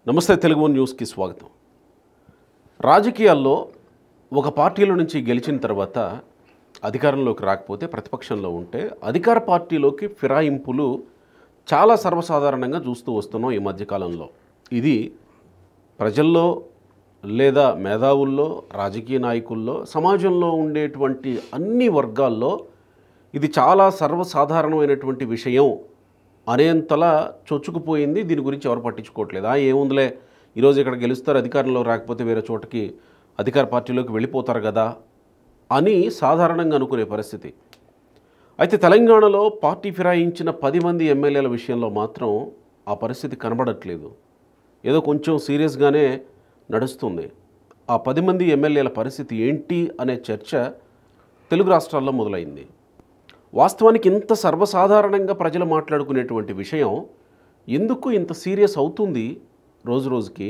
నమస్తే తెలుగు న్యూస్కి స్వాగతం. రాజకీయాల్లో ఒక పార్టీలో నుంచి గెలిచిన తర్వాత అధికారంలోకి రాకపోతే ప్రతిపక్షంలో ఉంటే అధికార పార్టీలోకి ఫిరాయింపులు చాలా సర్వసాధారణంగా చూస్తూ వస్తున్నాం ఈ మధ్యకాలంలో. ఇది ప్రజల్లో లేదా మేధావుల్లో, రాజకీయ నాయకుల్లో, సమాజంలో ఉండేటువంటి అన్ని వర్గాల్లో ఇది చాలా సర్వసాధారణమైనటువంటి విషయం అనేంతలా చొచ్చుకుపోయింది. దీని గురించి ఎవరు పట్టించుకోవట్లేదు. ఏముందిలే, ఈరోజు ఇక్కడ గెలుస్తారు, అధికారంలో రాకపోతే వేరే చోటకి అధికార పార్టీలోకి వెళ్ళిపోతారు కదా అని సాధారణంగా అనుకునే పరిస్థితి. అయితే తెలంగాణలో పార్టీ ఫిరాయించిన 10 మంది ఎమ్మెల్యేల విషయంలో మాత్రం ఆ పరిస్థితి కనబడట్లేదు. ఏదో కొంచెం సీరియస్గానే నడుస్తుంది. ఆ 10 మంది ఎమ్మెల్యేల పరిస్థితి ఏంటి అనే చర్చ తెలుగు రాష్ట్రాల్లో మొదలైంది. వాస్తవానికి ఇంత సర్వసాధారణంగా ప్రజలు మాట్లాడుకునేటువంటి విషయం ఎందుకు ఇంత సీరియస్ అవుతుంది రోజు రోజుకి?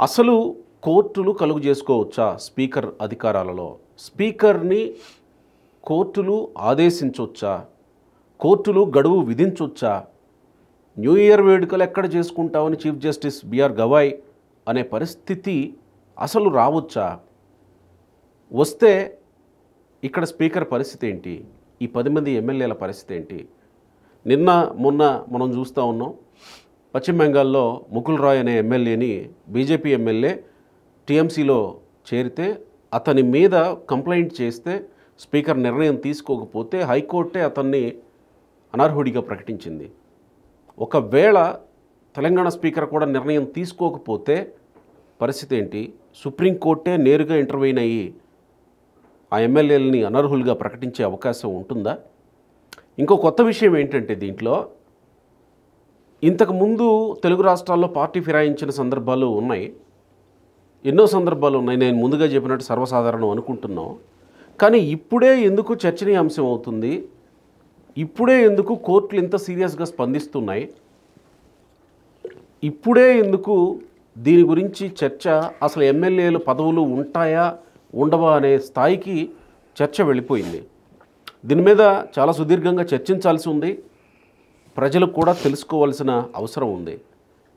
అసలు కోర్టులు కలుగు చేసుకోవచ్చా స్పీకర్ అధికారాలలో? స్పీకర్ని కోర్టులు ఆదేశించవచ్చా? కోర్టులు గడువు విధించవచ్చా? న్యూ ఇయర్ వేడుకలు ఎక్కడ చేసుకుంటామని చీఫ్ జస్టిస్ బిఆర్ గవాయ్ అనే పరిస్థితి అసలు రావచ్చా? వస్తే ఇక్కడ స్పీకర్ పరిస్థితి ఏంటి? ఈ 10 మంది ఎమ్మెల్యేల పరిస్థితి ఏంటి? నిన్న మొన్న మనం చూస్తూ ఉన్నాం, పశ్చిమ బెంగాల్లో ముకుల్ రాయ్ అనే ఎమ్మెల్యేని బీజేపీ ఎమ్మెల్యే టీఎంసీలో చేరితే అతని మీద కంప్లైంట్ చేస్తే స్పీకర్ నిర్ణయం తీసుకోకపోతే హైకోర్టే అతన్ని అనర్హుడిగా ప్రకటించింది. ఒకవేళ తెలంగాణ స్పీకర్ కూడా నిర్ణయం తీసుకోకపోతే పరిస్థితి ఏంటి? సుప్రీంకోర్టే నేరుగా ఇంటర్వ్యూన్ అయ్యి ఆ ఎమ్మెల్యేలని అనర్హులుగా ప్రకటించే అవకాశం ఉంటుందా? ఇంకో కొత్త విషయం ఏంటంటే దీంట్లో ఇంతకుముందు తెలుగు రాష్ట్రాల్లో పార్టీ ఫిరాయించిన సందర్భాలు ఉన్నాయి, ఎన్నో సందర్భాలు ఉన్నాయి. నేను ముందుగా చెప్పినట్టు సర్వసాధారణం అనుకుంటున్నాం. కానీ ఇప్పుడే ఎందుకు చర్చనీయాంశం అవుతుంది? ఇప్పుడే ఎందుకు కోర్టులు ఇంత సీరియస్గా స్పందిస్తున్నాయి? ఇప్పుడే ఎందుకు దీని గురించి చర్చ? అసలు ఎమ్మెల్యేలు పదవులు ఉంటాయా ఉండవా అనే స్థాయికి చర్చ వెళ్ళిపోయింది. దీని మీద చాలా సుదీర్ఘంగా చర్చించాల్సి ఉంది. ప్రజలకు కూడా తెలుసుకోవాల్సిన అవసరం ఉంది.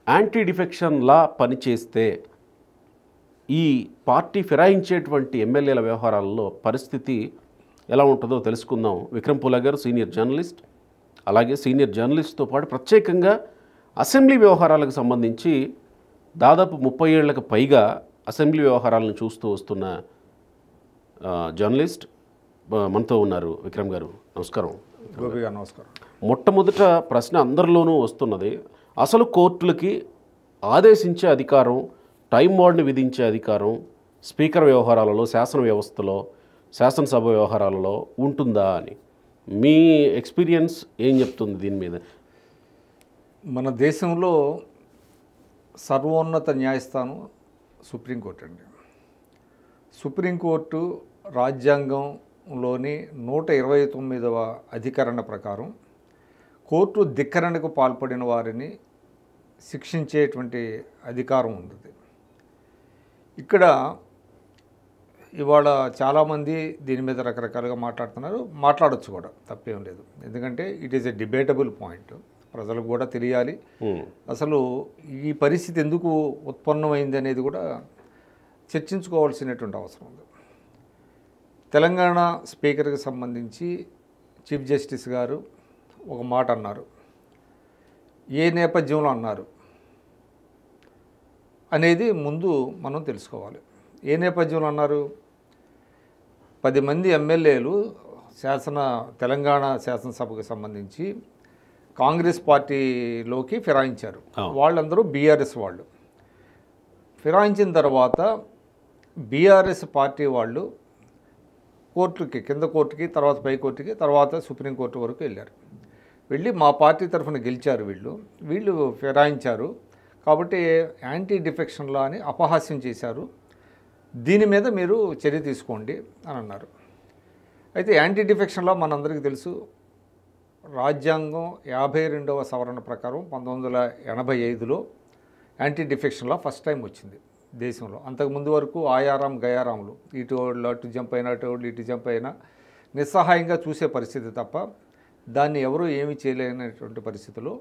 యాంటీ డిఫెక్షన్ లా పనిచేస్తే ఈ పార్టీ ఫిరాయించేటువంటి ఎమ్మెల్యేల వ్యవహారాల్లో పరిస్థితి ఎలా ఉంటుందో తెలుసుకుందాం. విక్రమ్ పూలా గారు సీనియర్ జర్నలిస్ట్, అలాగే సీనియర్ జర్నలిస్ట్తో పాటు ప్రత్యేకంగా అసెంబ్లీ వ్యవహారాలకు సంబంధించి దాదాపు 30 ఏళ్లకు పైగా అసెంబ్లీ వ్యవహారాలను చూస్తూ వస్తున్న జర్నలిస్ట్ మనతో ఉన్నారు. విక్రమ్ గారు నమస్కారం. గోపి గారు నమస్కారం. మొట్టమొదట ప్రశ్న అందరిలోనూ వస్తున్నది, అసలు కోర్టులకి ఆదేశించే అధికారం, టైం బాండ్ని విధించే అధికారం స్పీకర్ వ్యవహారాలలో, శాసన వ్యవస్థలో, శాసనసభ వ్యవహారాలలో ఉంటుందా అని మీ ఎక్స్పీరియన్స్ ఏం చెప్తుంది దీని మీద? మన దేశంలో సర్వోన్నత న్యాయస్థానం సుప్రీంకోర్టు అండి. సుప్రీంకోర్టు రాజ్యాంగంలోని 129వ అధికరణ ప్రకారం కోర్టు ధిక్కరణకు పాల్పడిన వారిని శిక్షించేటువంటి అధికారం ఉంది. ఇక్కడ ఇవాళ చాలామంది దీని మీద రకరకాలుగా మాట్లాడుతున్నారు, మాట్లాడచ్చు కూడా, తప్పేం లేదు. ఎందుకంటే it is a debatable point, ప్రజలకు కూడా తెలియాలి అసలు ఈ పరిస్థితి ఎందుకు ఉత్పన్నమైంది అనేది కూడా చర్చించుకోవాల్సినటువంటి అవసరం ఉంది. తెలంగాణ స్పీకర్కి సంబంధించి చీఫ్ జస్టిస్ గారు ఒక మాట అన్నారు. ఏ నేపథ్యంలో అన్నారు అనేది ముందు మనం తెలుసుకోవాలి. ఏ నేపథ్యంలో అన్నారు? 10 మంది ఎమ్మెల్యేలు తెలంగాణ శాసనసభకు సంబంధించి కాంగ్రెస్ పార్టీలోకి ఫిరాయించారు. వాళ్ళందరూ బీఆర్ఎస్ వాళ్ళు. ఫిరాయించిన తర్వాత బీఆర్ఎస్ పార్టీ వాళ్ళు కోర్టుకి, కింద కోర్టుకి, తర్వాత పై కోర్టుకి, తర్వాత సుప్రీంకోర్టు వరకు వెళ్ళారు. వెళ్ళి మా పార్టీ తరఫున గెలిచారు వీళ్ళు ఫిరాయించారు కాబట్టి యాంటీ డిఫెక్షన్ లా అని అపహాస్యం చేశారు, దీని మీద మీరు చర్య తీసుకోండి అని అన్నారు. అయితే యాంటీ డిఫెక్షన్ లా మనందరికీ తెలుసు, రాజ్యాంగం 52వ సవరణ ప్రకారం 1985లో anti defection law first time వచ్చింది దేశంలో. అంతకుముందు వరకు ఆయారాం గయారాములు, ఇటు వాళ్ళు అటు జంప్ అయినా, అటు వాళ్ళు ఇటు జంప్ అయినా నిస్సహాయంగా చూసే పరిస్థితి తప్ప దాన్ని ఎవరూ ఏమీ చేయలేనటువంటి పరిస్థితిలో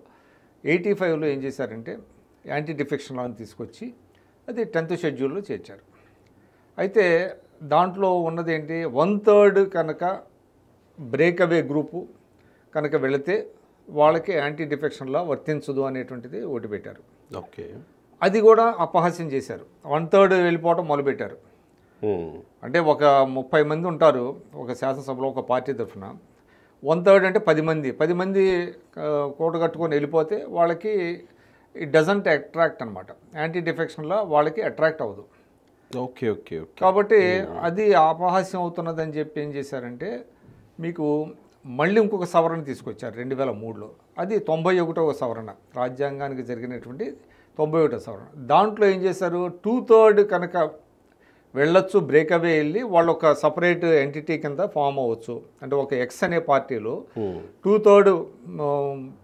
85లో ఏం చేశారంటే యాంటీ డిఫెక్షన్ లాని తీసుకొచ్చి అది 10th షెడ్యూల్లో చేర్చారు. అయితే దాంట్లో ఉన్నది ఏంటి, 1/3 కనుక బ్రేక్అవే గ్రూపు కనుక వెళితే వాళ్ళకి యాంటీ డిఫెక్షన్ లా వర్తించదు అనేటువంటిది ఒకటి పెట్టారు. ఓకే, అది కూడా అపహాస్యం చేశారు. 1/3 వెళ్ళిపోవటం మొదలుపెట్టారు. అంటే ఒక 30 మంది ఉంటారు ఒక శాసనసభలో ఒక పార్టీ తరఫున, 1/3 అంటే 10 మంది కోట కట్టుకొని వెళ్ళిపోతే వాళ్ళకి ఇట్ డజంట్ అట్రాక్ట్ అనమాట. యాంటీ డిఫెక్షన్లో వాళ్ళకి అట్రాక్ట్ అవ్వదు. Okay okay okay. కాబట్టి అది అపహాస్యం అవుతున్నదని చెప్పి ఏం చేశారంటే మీకు మళ్ళీ ఇంకొక సవరణ తీసుకొచ్చారు 2003లో. అది 91వ సవరణ, రాజ్యాంగానికి జరిగినటువంటి 91వ సవరణ. దాంట్లో ఏం చేశారు, 2/3 కనుక వెళ్ళొచ్చు, బ్రేక్అవే వెళ్ళి వాళ్ళు ఒక సపరేట్ ఎంటిటీ కింద ఫామ్ అవ్వచ్చు. అంటే ఒక ఎక్స్ అనే పార్టీలో 2/3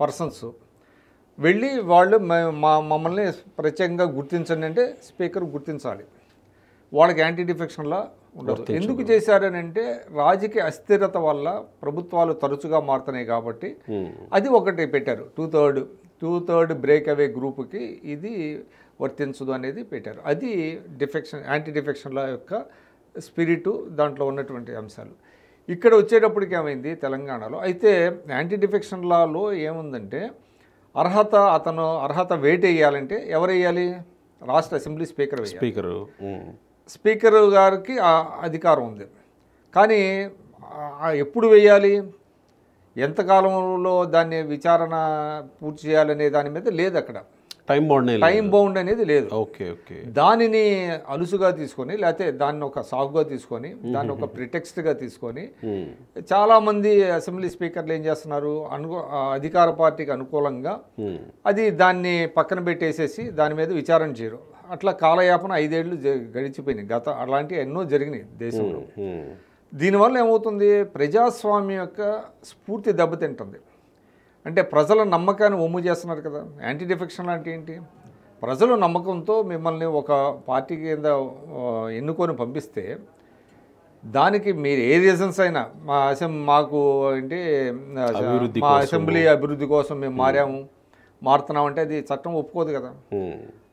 పర్సన్స్ వెళ్ళి వాళ్ళు మమ్మల్ని ప్రత్యేకంగా గుర్తించండి అంటే స్పీకర్ గుర్తించాలి. వాళ్ళకి యాంటీ డిఫెక్షన్లా ఉండదు. ఎందుకు చేశారని అంటే రాజకీయ అస్థిరత వల్ల ప్రభుత్వాలు తరచుగా మారుతున్నాయి కాబట్టి అది ఒకటి పెట్టారు. 2/3 బ్రేక్అవే గ్రూప్కి ఇది వర్తించదు అనేది పెట్టారు. అది యాంటీ డిఫెక్షన్ల యొక్క స్పిరిటు, దాంట్లో ఉన్నటువంటి అంశాలు. ఇక్కడ వచ్చేటప్పటికి ఏమైంది తెలంగాణలో, అయితే యాంటీ డిఫెక్షన్ లాలో ఏముందంటే అర్హత వెయిట్ వేయాలంటే ఎవరు వేయాలి, రాష్ట్ర అసెంబ్లీ స్పీకర్ వేయాలి. స్పీకర్ గారికి ఆ అధికారం ఉంది. కానీ ఎప్పుడు వేయాలి, ఎంతకాలంలో దాన్ని విచారణ పూర్తి చేయాలనే దాని మీద లేదు, అక్కడ టైం బౌండ్ అనేది లేదు. Okay okay. దానిని అలుసుగా తీసుకొని లేకపోతే దాన్ని ఒక సాగుగా తీసుకొని దాన్ని ఒక ప్రిటెక్స్ట్గా తీసుకొని చాలామంది అసెంబ్లీ స్పీకర్లు ఏం చేస్తున్నారు, అధికార పార్టీకి అనుకూలంగా అది దాన్ని పక్కన పెట్టేసేసి దాని మీద విచారణ చేయరు. అట్లా కాలయాపన 5 ఏళ్ళు గడిచిపోయినాయి. అలాంటివి ఎన్నో జరిగినాయి దేశంలో. దీనివల్ల ఏమవుతుంది, ప్రజాస్వామ్యం యొక్క స్ఫూర్తి దెబ్బతింటుంది. అంటే ప్రజల నమ్మకాన్ని ఒమ్ము చేస్తున్నారు కదా. యాంటీ డిఫెక్షన్ అంటే ఏంటి, ప్రజల నమ్మకంతో మిమ్మల్ని ఒక పార్టీ కింద ఎన్నుకొని పంపిస్తే దానికి మీరు ఏ రీజన్స్ అయినా మాకు ఏంటి మా అసెంబ్లీ అభివృద్ధి కోసం మేము మారుతున్నామంటే అది చట్టం ఒప్పుకోదు కదా.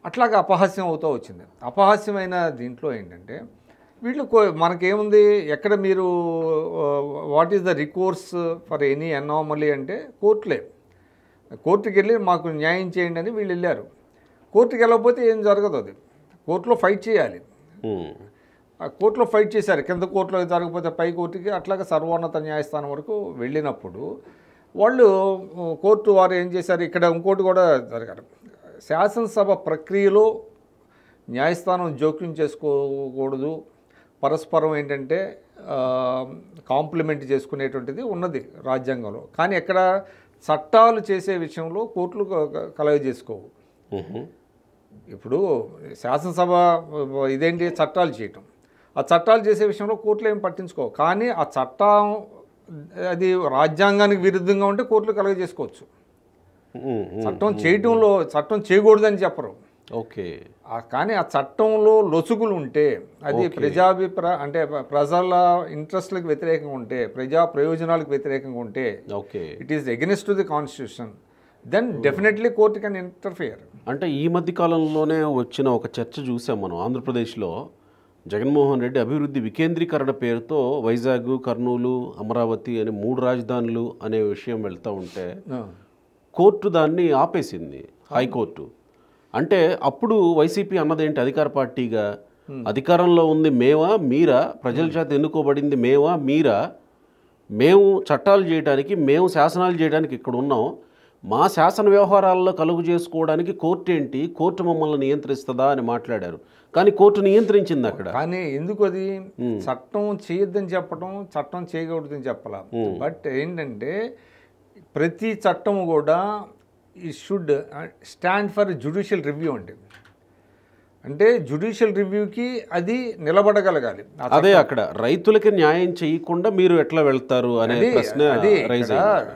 అట్లాగా అపహాస్యం అవుతూ వచ్చింది. అపహాస్యమైన దీంట్లో ఏంటంటే వీళ్ళు మనకేముంది, ఎక్కడ మీరు what is the recourse for any anomaly అంటే కోర్టుకి వెళ్ళి మాకు న్యాయం చేయండి అని వీళ్ళు వెళ్ళారు. కోర్టుకి వెళ్ళకపోతే ఏం జరగదు, అది కోర్టులో ఫైట్ చేయాలి. కోర్టులో ఫైట్ చేశారు, కింద కోర్టులో జరగకపోతే పై కోర్టుకి, అట్లాగే సర్వోన్నత న్యాయస్థానం వరకు వెళ్ళినప్పుడు వాళ్ళు కోర్టు వారు ఏం చేశారు, ఇక్కడ ఇంకోటి కూడా జరగాలి, శాసనసభ ప్రక్రియలో న్యాయస్థానం జోక్యం చేసుకోకూడదు, పరస్పరం ఏంటంటే కాంప్లిమెంట్ చేసుకునేటువంటిది ఉన్నది రాజ్యాంగంలో. కానీ ఎక్కడ చట్టాలు చేసే విషయంలో కోర్టులు కలగజేసుకోవు. ఇప్పుడు శాసనసభ ఇదేంటి, చట్టాలు చేయటం, ఆ చట్టాలు చేసే విషయంలో కోర్టులు ఏమి పట్టించుకోవు. కానీ ఆ చట్టం అది రాజ్యాంగానికి విరుద్ధంగా ఉంటే కోర్టులు కలగజేసుకోవచ్చు. చట్టం చేయకూడదని చెప్పరు. ఓకే. కానీ ఆ చట్టంలో లొసుగులు ఉంటే, అది అంటే ప్రజల ఇంట్రెస్ట్లకు వ్యతిరేకంగా ఉంటే, ప్రజా ప్రయోజనాలకు వ్యతిరేకంగా ఉంటే, it is against to the constitution, then definitely court can interfere. అంటే ఈ మధ్య కాలంలోనే వచ్చిన ఒక చర్చ చూసాం మనం. ఆంధ్రప్రదేశ్లో జగన్మోహన్ రెడ్డి అభివృద్ధి వికేంద్రీకరణ పేరుతో వైజాగ్, కర్నూలు, అమరావతి అనే 3 రాజధానులు అనే విషయం వెళ్తూ ఉంటే కోర్టు దాన్ని ఆపేసింది, హైకోర్టు. అంటే అప్పుడు వైసీపీ అన్నదేంటి, అధికార పార్టీగా అధికారంలో ఉంది మేమా మీరా, ప్రజల చేత ఎన్నుకోబడింది మేమా మీరా, మేము చట్టాలు చేయడానికి, మేము శాసనాలు చేయడానికి ఇక్కడ ఉన్నాం, మా శాసన వ్యవహారాల్లో కలుగు చేసుకోవడానికి కోర్టు ఏంటి, కోర్టు మమ్మల్ని నియంత్రిస్తుందా అని మాట్లాడారు. కానీ కోర్టు నియంత్రించింది అక్కడ. కానీ ఎందుకు అది చట్టం చేయొద్దని చెప్పడం, చట్టం చేయకూడదని చెప్పాల. బట్ ఏంటంటే ప్రతి చట్టం కూడా ఈ should stand for judicial review అంటే జ్యుడిషియల్ రివ్యూకి అది నిలబడగలగాలి. అదే అక్కడ రైతులకి న్యాయం చేయకుండా మీరు ఎట్లా వెళ్తారు అనే ప్రశ్న.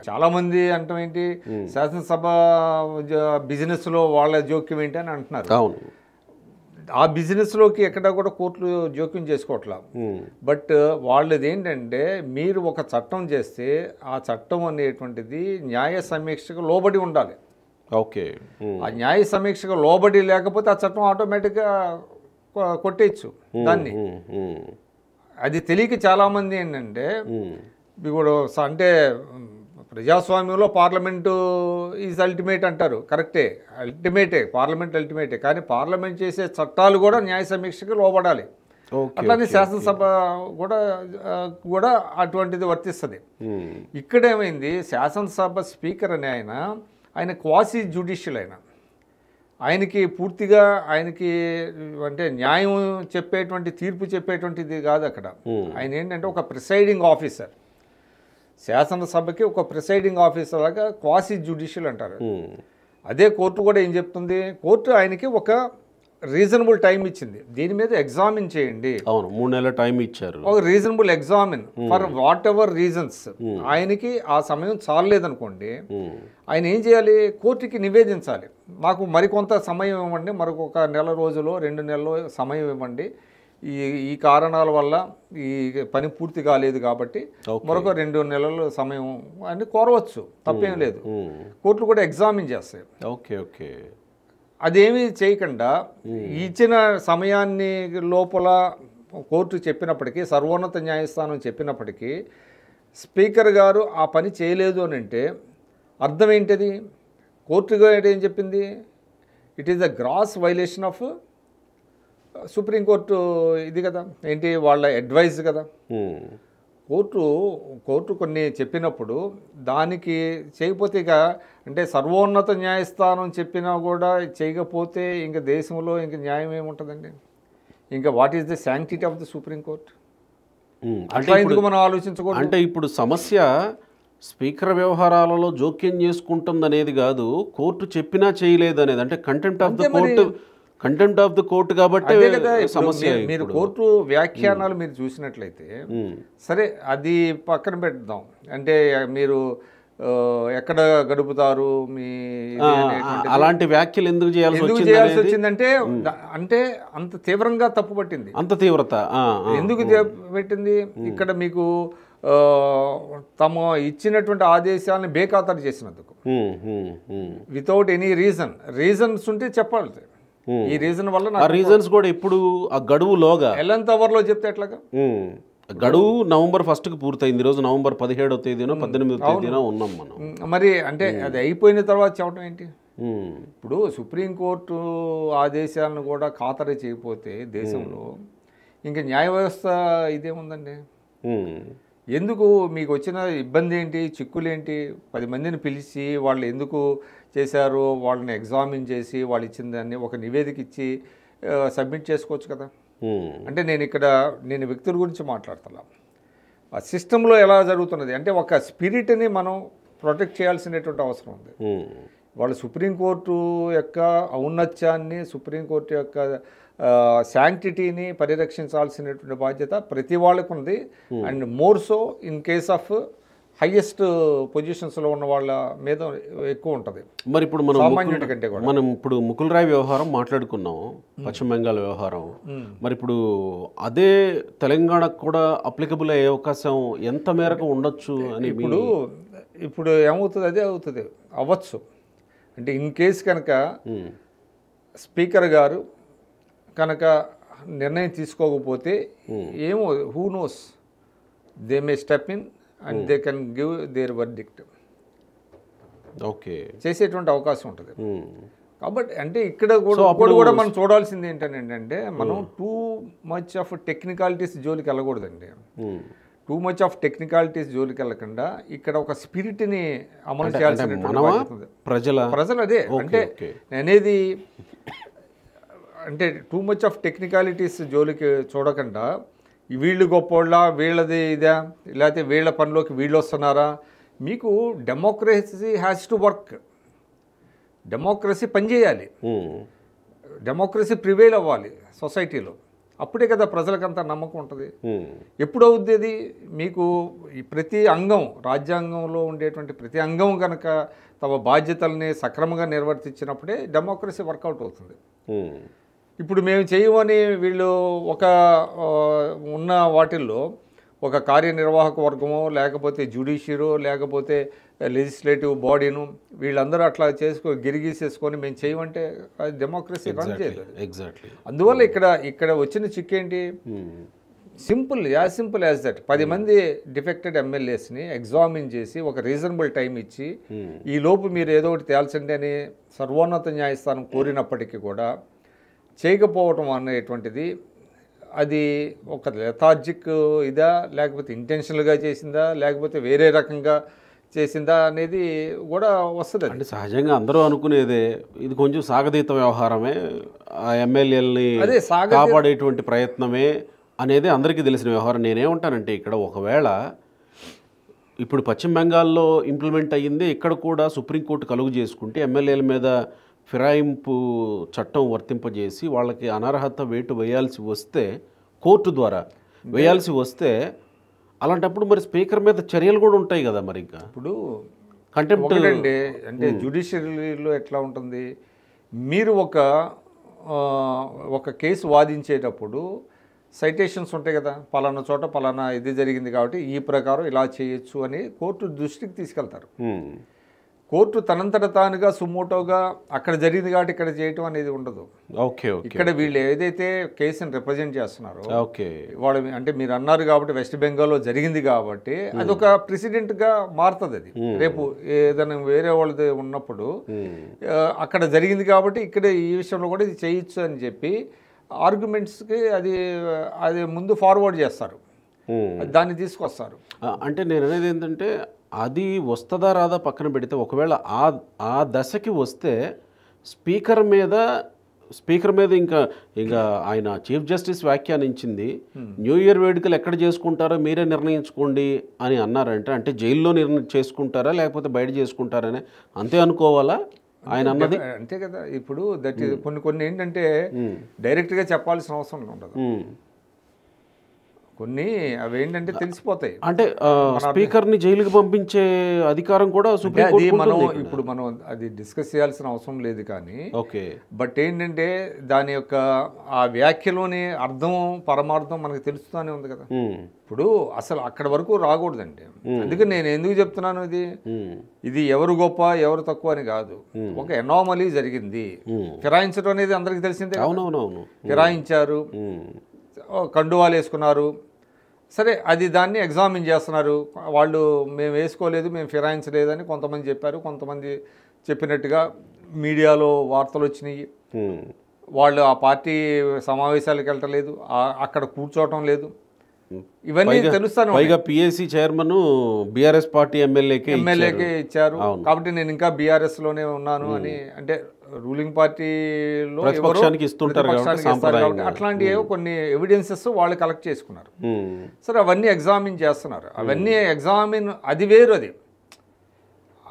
చాలా మంది అంటాం ఏంటి, శాసనసభ బిజినెస్ లో వాళ్ళ జోక్యం ఏంటి అని అంటున్నారు. అవును, ఆ బిజినెస్లోకి ఎక్కడా కూడా కోర్టులు జోక్యం చేసుకోవట్లా. బట్ వాళ్ళది ఏంటంటే మీరు ఒక చట్టం చేస్తే ఆ చట్టం అనేటువంటిది న్యాయ సమీక్షకు లోబడి ఉండాలి. ఓకే. ఆ న్యాయ సమీక్షకు లోబడి లేకపోతే ఆ చట్టం ఆటోమేటిక్గా కొట్టేయచ్చు దాన్ని. అది తెలియక చాలామంది ఏంటంటే ఇప్పుడు అంటే ప్రజాస్వామ్యంలో పార్లమెంటు ఈజ్ అల్టిమేట్ అంటారు, కరెక్టే, పార్లమెంట్ అల్టిమేటే, కానీ పార్లమెంట్ చేసే చట్టాలు కూడా న్యాయ సమీక్షకి లోబడాలి. అట్లానే శాసనసభ కూడా అటువంటిది వర్తిస్తుంది. ఇక్కడేమైంది, శాసనసభ స్పీకర్ అని ఆయన క్వాసీ జ్యుడిషియల్ ఆయనకి పూర్తిగా అంటే న్యాయం చెప్పేటువంటి, తీర్పు చెప్పేటువంటిది కాదు అక్కడ. ఆయన ఏంటంటే ఒక ప్రిసైడింగ్ ఆఫీసర్, శాసనసభకి ఒక ప్రిసైడింగ్ ఆఫీసర్ లాగా క్వాసీ జ్యుడిషియల్ అంటారు. అదే కోర్టు కూడా ఏం చెప్తుంది, కోర్టు ఆయనకి ఒక రీజనబుల్ టైం ఇచ్చింది, దీని మీద ఎగ్జామిన్ చేయండి. అవును, 3 నెలల టైం ఇచ్చారు. ఒక reasonable examine for what ever reasons. ఆయనకి ఆ సమయం చాలలేదనుకోండి, ఆయన ఏం చేయాలి, కోర్టుకి నివేదించాలి, మాకు మరికొంత సమయం ఇవ్వండి, మరొక నెల రోజులు 2 నెలలు సమయం ఇవ్వండి, ఈ కారణాల వల్ల ఈ పని పూర్తి కాలేదు కాబట్టి మరొక 2 నెలలు సమయం అని కోరవచ్చు, తప్పేం లేదు. కోర్టులు కూడా ఎగ్జామిన్ చేస్తాయి. Okay okay. అదేమీ చేయకుండా ఇచ్చిన సమయాన్ని లోపల కోర్టు చెప్పినప్పటికీ, సర్వోన్నత న్యాయస్థానం చెప్పినప్పటికీ స్పీకర్ గారు ఆ పని చేయలేదు అని అంటే అర్థం ఏంటిది, కోర్టు గారు ఏం చెప్పింది, it is the gross violation of supreme court ఇది కదా, ఏంటి వాళ్ళ అడ్వైజ్ కదా. కోర్టు కొన్ని చెప్పినప్పుడు దానికి చేయకపోతే ఇక అంటే సర్వోన్నత న్యాయస్థానం చెప్పినా కూడా చేయకపోతే ఇంకా దేశంలో ఇంకా న్యాయం ఏముంటుందండి, ఇంకా what is the sanctity of the supreme court? అంటే ఎందుకు మనం ఆలోచించకూడదు? అంటే ఇప్పుడు సమస్య స్పీకర్ వ్యవహారాలలో జోక్యం చేసుకుంటుంది అనేది కాదు, కోర్టు చెప్పినా చేయలేదు అనేది. అంటే కంటెంప్ట్ ఆఫ్ ద కోర్టు కాబట్టి సమస్య. మీరు కోర్టు వ్యాఖ్యానాలు మీరు చూసినట్లయితే సరే, అది పక్కన పెడదాం. అంటే మీరు ఎక్కడ గడుపుతారు మీ అలాంటి వ్యాఖ్యలు ఎందుకు చేయాల్సి వచ్చిందంటే, అంటే అంత తీవ్రంగా తప్పు పట్టింది, అంత తీవ్రత ఎందుకు పెట్టింది, ఇక్కడ మీకు తమ ఇచ్చినటువంటి ఆదేశాలను బేఖాతరు చేసినందుకు, వితౌట్ ఎనీ రీజన్స్ ఉంటే చెప్పాలి, ఈ రీజన్ వల్ల. రీజన్స్ కూడా ఇప్పుడు ఆ గడువులోగా 11th అవర్లో చెప్తే ఎట్లాగా, గడువు నవంబర్ 1కి పూర్తయింది, ఈరోజు నవంబర్ 17వ తేదీనో 18వ తేదీనో ఉన్నాం మనం. మరి అంటే అది అయిపోయిన తర్వాత చెప్పడం ఏంటి? ఇప్పుడు సుప్రీంకోర్టు ఆదేశాలను కూడా ఖాతరు చేయకపోతే దేశంలో ఇంకా న్యాయ వ్యవస్థ ఇదేముందండి? ఎందుకు మీకు వచ్చిన ఇబ్బంది ఏంటి, చిక్కులేంటి? 10 మందిని పిలిచి వాళ్ళు ఎందుకు చేశారు వాళ్ళని ఎగ్జామిన్ చేసి వాళ్ళు ఇచ్చిన దాన్ని ఒక నివేదిక ఇచ్చి సబ్మిట్ చేసుకోవచ్చు కదా. అంటే నేను వ్యక్తుల గురించి మాట్లాడుతున్నా, ఆ సిస్టంలో ఎలా జరుగుతున్నది అంటే ఒక స్పిరిట్ని మనం ప్రొటెక్ట్ చేయాల్సినటువంటి అవసరం ఉంది. వాళ్ళు సుప్రీంకోర్టు యొక్క ఔన్నత్యాన్ని, సుప్రీంకోర్టు యొక్క శాంక్టిటీని పరిరక్షించాల్సినటువంటి బాధ్యత ప్రతి వాళ్ళకు ఉంది. And more so in case of highest పొజిషన్స్లో ఉన్న వాళ్ళ మీద ఎక్కువ ఉంటుంది. మరి ఇప్పుడు మనం ఇప్పుడు ముకుల్ రాయ్ వ్యవహారం మాట్లాడుకున్నాం, పశ్చిమ బెంగాల్ వ్యవహారం. మరి ఇప్పుడు అదే తెలంగాణకు కూడా అప్లికబుల్ అయ్యే అవకాశం ఎంత మేరకు ఉండొచ్చు అని? ఇప్పుడు ఏమవుతుంది, అదే అవుతుంది, అవ్వచ్చు. అంటే ఇన్ కేస్ కనుక స్పీకర్ గారు కనుక నిర్ణయం తీసుకోకపోతే ఏమో, who knows, they may step in and they can give there verdict. Okay, చేసేటువంటి అవకాశం ఉంటుంది. కాబట్టి అంటే ఇక్కడ కూడా మనం చూడాల్సింది ఏంటంటే, మనం టూ మచ్ ఆఫ్ టెక్నికాలిటీస్ జోలికి వెళ్ళకూడదండి. టూ మచ్ ఆఫ్ టెక్నికాలిటీస్ జోలికి వెళ్ళకుండా ఇక్కడ ఒక స్పిరిట్ని అమలు చేయాల్సిన ప్రజలు అదే. అంటే అనేది అంటే టూ మచ్ ఆఫ్ టెక్నికాలిటీస్ జోలికి చూడకుండా వీళ్ళు గొప్పోళ్ళ, వీళ్ళది ఇదా, లేకపోతే వీళ్ళ పనిలోకి వీళ్ళు వస్తున్నారా, మీకు democracy has to work. Democracy పనిచేయాలి, డెమోక్రసీ ప్రివైల్ అవ్వాలి సొసైటీలో, అప్పుడే కదా ప్రజలకంత నమ్మకం ఉంటుంది. ఎప్పుడు అవుద్ది అది? మీకు ప్రతి అంగం, రాజ్యాంగంలో ఉండేటువంటి ప్రతి అంగం కనుక తమ బాధ్యతల్ని సక్రమంగా నిర్వర్తించినప్పుడే డెమోక్రసీ వర్కౌట్ అవుతుంది. ఇప్పుడు మేము చేయమని వీళ్ళు ఒక ఉన్న వాటిల్లో ఒక కార్యనిర్వాహక వర్గమో, లేకపోతే జ్యుడిషియరో, లేకపోతే లెజిస్లేటివ్ బాడీను వీళ్ళందరూ అట్లా గిరిగీసేసుకొని మేము చేయమంటే అది డెమోక్రసీ రన్ చేయలేదు. ఎగ్జాక్ట్లీ. అందువల్ల ఇక్కడ వచ్చిన చిక్కేంటి, సింపుల్ యాజ్ దట్ 10 మంది డిఫెక్టెడ్ ఎమ్మెల్యేస్ని ఎగ్జామిన్ చేసి ఒక రీజనబుల్ టైం ఇచ్చి ఈ లోపు మీరు ఏదో ఒకటి తేల్చండి అని సర్వోన్నత న్యాయస్థానం కోరినప్పటికీ కూడా చేయకపోవటం అనేటువంటిది అది ఒక లెథార్జిక్ ఇదా, లేకపోతే ఇంటెన్షనల్గా చేసిందా, లేకపోతే వేరే రకంగా చేసిందా అనేది కూడా వస్తుంది. అంటే సహజంగా అందరూ అనుకునేదే ఇది కొంచెం సాగదీత వ్యవహారమే, ఆ ఎమ్మెల్యేలని కాపాడేటువంటి ప్రయత్నమే అనేది అందరికీ తెలిసిన వ్యవహారం. నేనేమంటానంటే ఇక్కడ ఒకవేళ ఇప్పుడు పశ్చిమ బెంగాల్లో ఇంప్లిమెంట్ అయ్యింది, ఇక్కడ కూడా సుప్రీంకోర్టు కలుగు చేసుకుంటే ఎమ్మెల్యేల మీద ఫిరాయింపు చట్టం వర్తింపజేసి వాళ్ళకి అనర్హత వేటు వేయాల్సి వస్తే, కోర్టు ద్వారా వేయాల్సి వస్తే, అలాంటప్పుడు మరి స్పీకర్ మీద చర్యలు కూడా ఉంటాయి కదా. మరి ఇంకా ఇప్పుడు కంటెంప్ట్ అంటే జ్యుడిషియరీలో ఎట్లా ఉంటుంది, మీరు ఒక కేసు వాదించేటప్పుడు సైటేషన్స్ ఉంటాయి కదా, పలానా చోట పలానా ఇది జరిగింది కాబట్టి ఈ ప్రకారం ఇలా చేయొచ్చు అని కోర్టు దృష్టికి తీసుకెళ్తారు. కోర్టు తనంతట తానుగా సుమోటోగా అక్కడ జరిగింది కాబట్టి ఇక్కడ చేయటం అనేది ఉండదు. ఓకే. ఇక్కడ వీళ్ళు ఏదైతే కేసుని రిప్రజెంట్ చేస్తున్నారో ఓకే, వాళ్ళు అంటే మీరు అన్నారు కాబట్టి వెస్ట్ బెంగాల్లో జరిగింది కాబట్టి అదొక ప్రెసిడెంట్గా మారుతుంది. అది రేపు ఏదైనా వేరే వాళ్ళది ఉన్నప్పుడు అక్కడ జరిగింది కాబట్టి ఇక్కడ ఈ విషయంలో కూడా ఇది చేయొచ్చు అని చెప్పి ఆర్గ్యుమెంట్స్కి అది ముందు ఫార్వర్డ్ చేస్తారు, దాన్ని తీసుకొస్తారు. అంటే నేను అనేది ఏంటంటే అది వస్తుందా రాదా పక్కన పెడితే, ఒకవేళ ఆ దశకి వస్తే స్పీకర్ మీద ఇంకా ఆయన చీఫ్ జస్టిస్ వ్యాఖ్యానించింది న్యూ ఇయర్ వేడుకలు ఎక్కడ చేసుకుంటారో మీరే నిర్ణయించుకోండి అని అన్నారంటే, అంటే జైల్లో చేసుకుంటారా లేకపోతే బయట చేసుకుంటారనే అంతే అనుకోవాలా ఆయన అన్నది? అంతే కదా. ఇప్పుడు కొన్ని ఏంటంటే డైరెక్ట్గా చెప్పాల్సిన అవసరం ఉండదు, కొన్ని అవి ఏంటంటే తెలిసిపోతాయి. అంటే స్పీకర్ని జైలుకి పంపించే అధికారం కూడా మనం అది డిస్కస్ చేయాల్సిన అవసరం లేదు కానీ, ఓకే, బట్ ఏంటంటే దాని యొక్క ఆ వ్యాఖ్యలోని అర్థం పరమార్థం మనకు తెలుస్తూనే ఉంది కదా. ఇప్పుడు అసలు అక్కడ వరకు రాకూడదండి. అందుకే నేను ఎందుకు చెప్తున్నాను, ఇది ఎవరు గొప్ప ఎవరు తక్కువ అని కాదు, ఒక ఎనామలీ జరిగింది. ఫిరాయించడం అనేది అందరికి తెలిసిందే. అవునవునవును, ఫిరాయించారు, కండువాలు వేసుకున్నారు, సరే అది దాన్ని ఎగ్జామిన్ చేస్తున్నారు. వాళ్ళు మేము వేసుకోలేదు, మేము ఫిరాయించలేదని కొంతమంది చెప్పారు, కొంతమంది చెప్పినట్టుగా మీడియాలో వార్తలు వచ్చినాయి. వాళ్ళు ఆ పార్టీ సమావేశాలకు వెళ్ళలేదు, అక్కడ కూర్చోవటం లేదు, ఇవన్నీ తెలుస్తాను. పైగా పిఎస్సి చైర్మన్ బీఆర్ఎస్ పార్టీ ఎమ్మెల్యేకే ఇచ్చారు కాబట్టి నేను ఇంకా బీఆర్ఎస్ లోనే ఉన్నాను అని, అంటే రూలింగ్ పార్టీలో ఇస్తుంటారు కాబట్టి అట్లాంటి కొన్ని ఎవిడెన్సెస్ వాళ్ళు కలెక్ట్ చేసుకున్నారు. సరే అవన్నీ ఎగ్జామిన్ చేస్తున్నారు, అవన్నీ ఎగ్జామిన్ అది వేరు,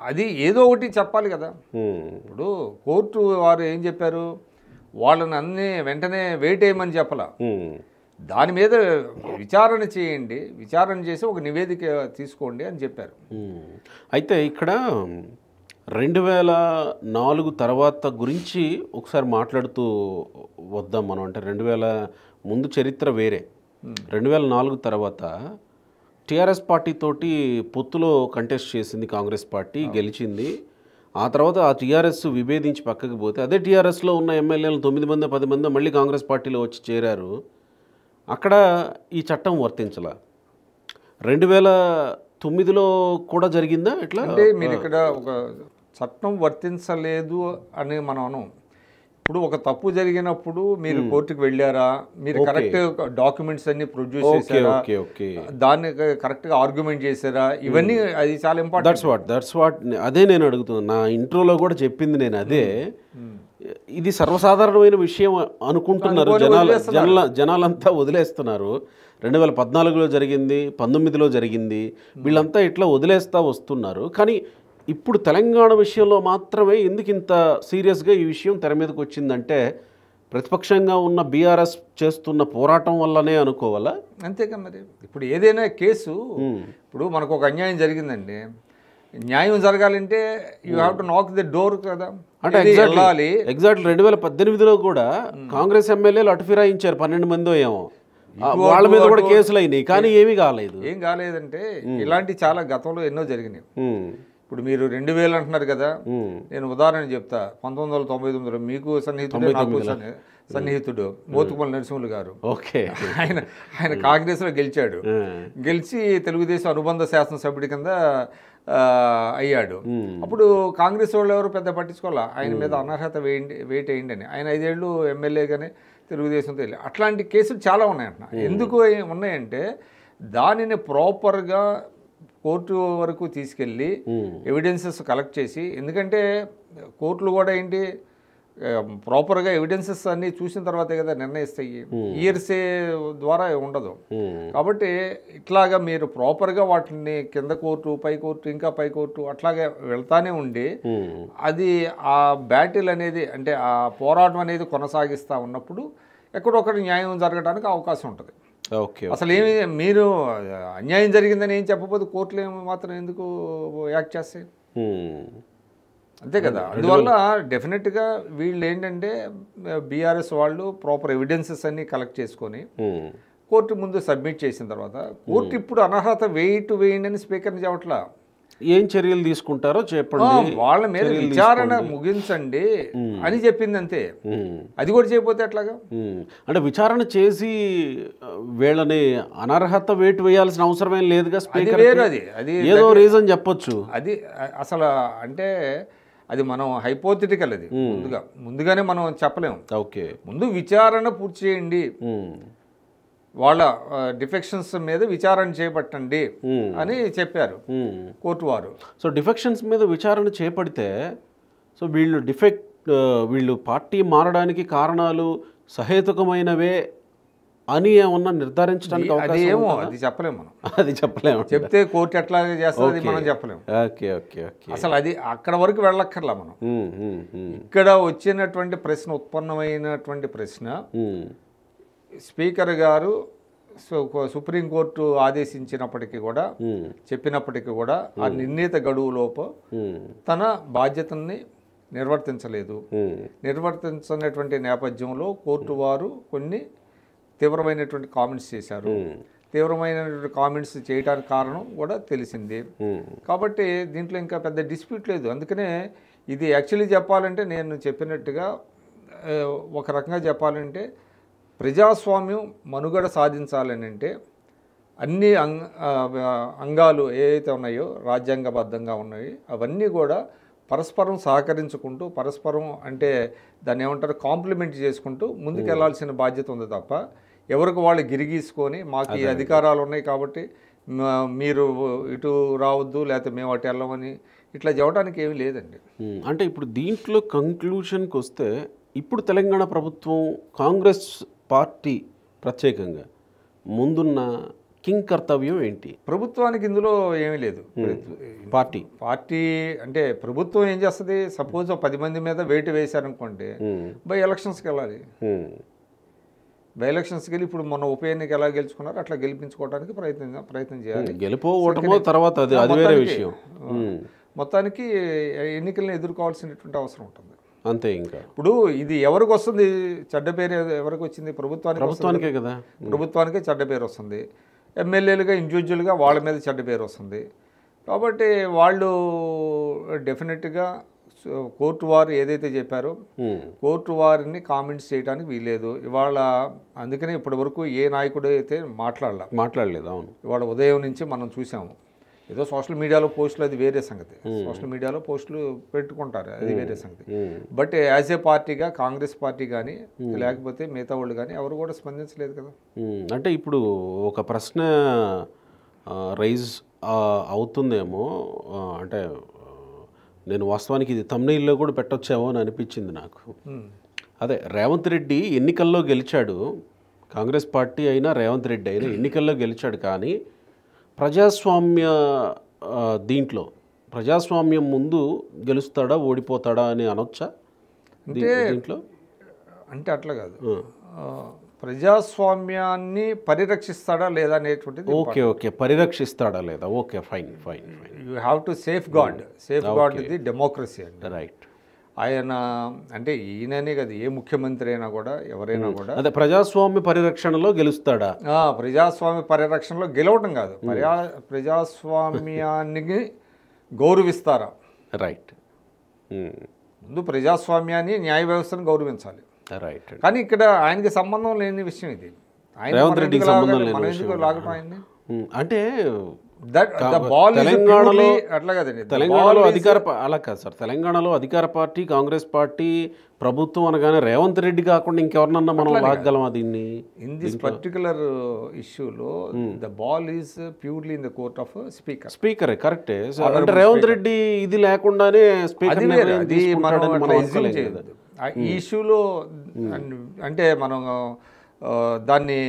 అది ఏదో ఒకటి చెప్పాలి కదా. ఇప్పుడు కోర్టు వారు ఏం చెప్పారు, వాళ్ళని అన్ని వెంటనే వెయిట్ వేయమని చెప్పాల, దాని మీద విచారణ చేయండి, విచారణ చేసి ఒక నివేదిక తీసుకోండి అని చెప్పారు. అయితే ఇక్కడ 2004 తర్వాత గురించి ఒకసారి మాట్లాడుతూ వద్దాం మనం. అంటే 2000 ముందు చరిత్ర వేరే. 2004 తర్వాత టీఆర్ఎస్ పార్టీతోటి పొత్తులో కంటెస్ట్ చేసింది కాంగ్రెస్ పార్టీ, గెలిచింది. ఆ తర్వాత ఆ టీఆర్ఎస్ విభేదించి పక్కకి పోతే అదే టీఆర్ఎస్లో ఉన్న ఎమ్మెల్యేలు 9 మంది 10 మంది మళ్ళీ కాంగ్రెస్ పార్టీలో వచ్చి చేరారు. అక్కడ ఈ చట్టం వర్తించాల. 2009లో కూడా జరిగిందా ఇట్లా? అంటే మీరు ఇక్కడ ఒక చట్టం వర్తించలేదు అని మనం అనం. ఇప్పుడు ఒక తప్పు జరిగినప్పుడు మీరు కోర్టుకు వెళ్ళారా, మీరు కరెక్ట్ డాక్యుమెంట్స్ అన్ని ప్రొడ్యూస్ చేశారా, దాన్ని కరెక్ట్గా ఆర్గ్యుమెంట్ చేశారా, ఇవన్నీ అది చాలా ఇంపార్టెంట్. దట్స్ వాట్ అదే నేను అడుగుతున్నాను. నా ఇంట్రోలో కూడా చెప్పింది నేను అదే. ఇది సర్వసాధారణమైన విషయం అనుకుంటున్నారు జనాలంతా, వదిలేస్తున్నారు. 2014లో జరిగింది, 19లో జరిగింది, వీళ్ళంతా ఇట్లా వదిలేస్తూ వస్తున్నారు. కానీ ఇప్పుడు తెలంగాణ విషయంలో మాత్రమే ఎందుకు ఇంత సీరియస్గా ఈ విషయం తెర మీదకి వచ్చిందంటే ప్రతిపక్షంగా ఉన్న బీఆర్ఎస్ చేస్తున్న పోరాటం వల్లనే అనుకోవాలా? అంతేగా మరి. ఇప్పుడు ఏదైనా కేసు, ఇప్పుడు మనకు ఒక అన్యాయం జరిగిందండి, న్యాయం జరగాలంటే యూ హ్యావ్ టు నాక్ ది డోర్ కదా. అంటే ఎగ్జాక్ట్లీ 2018లో కూడా కాంగ్రెస్ ఎమ్మెల్యేలు అటు ఫిరాయించారు, 12 మందో ఏమో, వాళ్ళ మీద కూడా కేసులు అయినాయి, కానీ ఏమీ కాలేదు. ఏం కాలేదంటే ఇలాంటి చాలా గతంలో ఎన్నో జరిగినాయి. ఇప్పుడు మీరు 2000 అంటున్నారు కదా, ఉమ్. నేను ఉదాహరణ చెప్తా. 1999లో మీకు సన్నిహితుడు, నాకు సన్నిహితుడు మోతుకుమల్లి నరసింహులు గారు. ఓకే. ఆయన కాంగ్రెస్లో గెలిచాడు. గెలిచి తెలుగుదేశం అనుబంధ శాసనసభ్యుడి కింద అయ్యాడు. అప్పుడు కాంగ్రెస్ వాళ్ళు ఎవరు పెద్ద పట్టించుకోవాలా, ఆయన మీద అనర్హత వెయిట్ వేయండి అని. ఆయన 5 ఏళ్ళు ఎమ్మెల్యేగానే తెలుగుదేశంతో వెళ్ళి అట్లాంటి కేసులు చాలా ఉన్నాయంట. ఎందుకు ఉన్నాయంటే దానిని ప్రాపర్గా కోర్టు వరకు తీసుకెళ్ళి ఎవిడెన్సెస్ కలెక్ట్ చేసి, ఎందుకంటే కోర్టులు కూడా ఏంటి ప్రాపర్గా ఎవిడెన్సెస్ అన్నీ చూసిన తర్వాతే కదా నిర్ణయిస్తాయి, ఇయర్సే ద్వారా ఉండదు. కాబట్టి ఇట్లాగా మీరు ప్రాపర్గా వాటిని కింద కోర్టు, పై కోర్టు, ఇంకా పై కోర్టు అట్లాగే వెళ్తానే ఉండి అది ఆ బ్యాటిల్ అనేది, అంటే ఆ పోరాటం అనేది కొనసాగిస్తూ ఉన్నప్పుడు ఎక్కడొక్కడ న్యాయం జరగడానికి అవకాశం ఉంటుంది. ఓకే. అసలు ఏమి మీరు అన్యాయం జరిగిందని ఏం చెప్పకపోతే కోర్టులు ఏమి మాత్రం ఎందుకు యాక్ట్ చేస్తాయి? అంతే కదా. అందువల్ల డెఫినెట్గా వీళ్ళు ఏంటంటే బీఆర్ఎస్ వాళ్ళు ప్రాపర్ ఎవిడెన్సెస్ అన్నీ కలెక్ట్ చేసుకొని కోర్టు ముందు సబ్మిట్ చేసిన తర్వాత కోర్టు ఇప్పుడు అనర్హత వేయండి అని స్పీకర్ని చెప్పట్లా. ఏం చర్యలు తీసుకుంటారో చెప్పండి, వాళ్ళ మీద విచారణ ముగించండి అని చెప్పింది అంతే. అది కూడా చేయకపోతే ఎట్లాగా? అంటే విచారణ చేసి వీళ్ళని అనర్హత వేటు వేయాల్సిన అవసరమేం లేదుగా స్పీకర్. అది ఏదో రీజన్ చెప్పొచ్చు. అది అసలు అంటే అది మనం హైపోథెటికల్, అది ముందుగానే మనం చెప్పలేము. ఓకే. ముందు విచారణ పూర్తి చేయండి, వాళ్ళ డిఫెక్షన్స్ మీద విచారణ చేపట్టండి అని చెప్పారు కోర్టు వారు. సో డిఫెక్షన్స్ మీద విచారణ చేపడితే సో వీళ్ళు పార్టీ మారడానికి కారణాలు సహేతుకమైనవే అని ఏమన్నా నిర్ధారించడానికి అవకాశం ఏమో అది చెప్పలేము మనం. అది చెప్పలేము. చెప్తే కోర్టు ఎట్లా చేస్తుంది మనం చెప్పలేము. Okay okay okay. అసలు అది అక్కడ వరకు వెళ్ళక్కర్లా మనం. ఇక్కడ వచ్చినటువంటి ప్రశ్న, ఉత్పన్నమైనటువంటి ప్రశ్న, స్పీకర్ గారు సుప్రీంకోర్టు ఆదేశించినప్పటికీ కూడా, చెప్పినప్పటికీ కూడా ఆ నిర్ణీత గడువులోపు తన బాధ్యతల్ని నిర్వర్తించనటువంటి నేపథ్యంలో కోర్టు వారు కొన్ని తీవ్రమైనటువంటి కామెంట్స్ చేశారు. తీవ్రమైనటువంటి కామెంట్స్ చేయడానికి కారణం కూడా తెలిసింది. కాబట్టి దీంట్లో ఇంకా పెద్ద డిస్ప్యూట్ లేదు. అందుకనే ఇది యాక్చువల్లీ చెప్పాలంటే, నేను చెప్పినట్టుగా ఒక రకంగా చెప్పాలంటే, ప్రజాస్వామ్యం మనుగడ సాధించాలని అంటే అన్ని అంగాలు ఏవైతే ఉన్నాయో రాజ్యాంగబద్ధంగా ఉన్నాయి అవన్నీ కూడా పరస్పరం సహకరించుకుంటూ, పరస్పరం అంటే దాన్ని ఏమంటారు, కాంప్లిమెంట్ చేసుకుంటూ ముందుకు వెళ్లాల్సిన బాధ్యత ఉంది తప్ప ఎవరికి వాళ్ళు గిరిగీసుకొని మాకు ఈ అధికారాలు ఉన్నాయి కాబట్టి మీరు ఇటు రావద్దు లేకపోతే మేము అటు వెళ్ళమని ఇట్లా చెప్పడానికి ఏమీ లేదండి. అంటే ఇప్పుడు దీంట్లో కంక్లూషన్కి వస్తే, ఇప్పుడు తెలంగాణ ప్రభుత్వం, కాంగ్రెస్ పార్టీ ప్రత్యేకంగా ముందున్న కింగ్ కర్తవ్యం ఏంటి? ప్రభుత్వానికి ఇందులో ఏమీ లేదు. పార్టీ అంటే ప్రభుత్వం ఏం చేస్తుంది, సపోజ్ 10 మంది మీద వేటు వేశారనుకోండి, బై ఎలక్షన్స్కి వెళ్ళాలి. బై ఎలక్షన్స్కి వెళ్ళి ఇప్పుడు మొన్న ఉప ఎన్నిక ఎలా గెలుచుకున్నారో అట్లా గెలిపించుకోవడానికి ప్రయత్నం చేయాలి. గెలుపోవటమో తర్వాత అది వేరే విషయం. మొత్తానికి ఎన్నికలను ఎదుర్కోవాల్సినటువంటి అవసరం ఉంటుంది అంతే. ఇంకా ఇప్పుడు ఇది ఎవరికి వస్తుంది చెడ్డ పేరు? ఎవరికి వచ్చింది? ప్రభుత్వానికే కదా. ప్రభుత్వానికే చెడ్డ పేరు వస్తుంది. ఎమ్మెల్యేలుగా ఇండివిజువల్గా వాళ్ళ మీద చెడ్డ పేరు వస్తుంది. కాబట్టి వాళ్ళు డెఫినెట్గా కోర్టు వారు ఏదైతే చెప్పారో కోర్టు వారిని కామెంట్స్ చేయడానికి వీల్లేదు ఇవాళ. అందుకనే ఇప్పటి వరకు ఏ నాయకుడు అయితే మాట్లాడలేదు. అవును, ఇవాళ ఉదయం నుంచి మనం చూసాము. ఏదో సోషల్ మీడియాలో పోస్టులు, అది వేరే సంగతి. సోషల్ మీడియాలో పోస్టులు పెట్టుకుంటారు, అది వేరే సంగతి. బట్ యాజ్ ఏ పార్టీగా కాంగ్రెస్ పార్టీ కానీ లేకపోతే మిగతా వాళ్ళు కానీ ఎవరు కూడా స్పందించలేదు కదా. అంటే ఇప్పుడు ఒక ప్రశ్న రైజ్ అవుతుందేమో, అంటే నేను వాస్తవానికి ఇది thumbnail-లో కూడా పెట్టొచ్చామో అని అనిపించింది నాకు. అదే, రేవంత్ రెడ్డి ఎన్నికల్లో గెలిచాడు, కాంగ్రెస్ పార్టీ అయినా రేవంత్ రెడ్డి అయినా ఎన్నికల్లో గెలిచాడు, కానీ దీంట్లో ప్రజాస్వామ్యం ముందు గెలుస్తాడా ఓడిపోతాడా అని అనొచ్చా దీంట్లో? అంటే అట్లా కాదు, ప్రజాస్వామ్యాన్ని పరిరక్షిస్తాడా లేదా అనేటువంటిది. ఓకే, పరిరక్షిస్తాడా లేదా. Okay, fine. You have to safeguard the democracy అండి. రైట్. ఆయన అంటే ఈయననే కదా, ఏ ముఖ్యమంత్రి అయినా కూడా ఎవరైనా కూడా అదే ప్రజాస్వామ్య పరిరక్షణలో గెలుస్తాడా? ప్రజాస్వామ్య పరిరక్షణలో గెలవటం కాదు, ప్రజాస్వామ్యానికి గౌరవిస్తారా? రైట్. ముందు ప్రజాస్వామ్యాన్ని, న్యాయ వ్యవస్థను గౌరవించాలి. రైట్. కానీ ఇక్కడ ఆయనకి సంబంధం లేని విషయం ఇది. ఆయన రేవంత్ రెడ్డికి సంబంధం లేని మనం విషయం. ఎందుకు లాగటం ఆయన్ని? అంటే తెలంగాణలో అట్లా కదండి. తెలంగాణలో అలా కాదు సార్, తెలంగాణలో అధికార పార్టీ కాంగ్రెస్ పార్టీ ప్రభుత్వం అనగానే రేవంత్ రెడ్డి కాకుండా ఇంకెవరినన్నా మనం లాగగలమా దీన్ని? ఇన్ దిస్ పర్టికులర్ ఇష్యూలో the ball is purely in the court of speaker. స్పీకరే కరెక్టే. అంటే రేవంత్ రెడ్డి ఇది లేకుండానే స్పీకర్ ఈ ఇష్యూలో అంటే మనం దాన్ని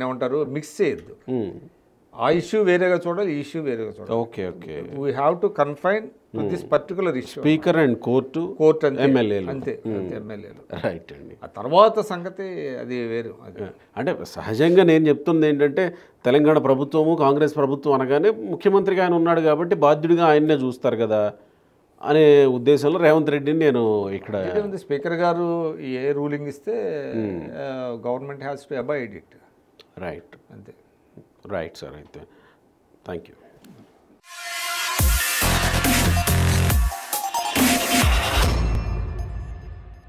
ఏమంటారు, మిక్స్ చేయొద్దు. ఆ ఇష్యూ వేరేగా చూడాలి, ఈ ఇష్యూ వేరేగా చూడాలి. Okay okay. We have to confine to this particular issue. Speaker and court ఎమ్మెల్యేలు అంతే, ఎమ్మెల్యేలు. రైట్ అండి. ఆ తర్వాత సంగతి అది వేరు. అంటే సహజంగా నేను చెప్తుంది ఏంటంటే తెలంగాణ ప్రభుత్వము కాంగ్రెస్ ప్రభుత్వం అనగానే ముఖ్యమంత్రిగా ఆయన ఉన్నాడు కాబట్టి బాధ్యుడిగా ఆయన్నే చూస్తారు కదా అనే ఉద్దేశంలో రేవంత్ రెడ్డిని నేను ఇక్కడ. స్పీకర్ గారు ఏ రూలింగ్ ఇస్తే government has to avoid it. Right. అంతే. Right sir. అయితే థ్యాంక్ యూ.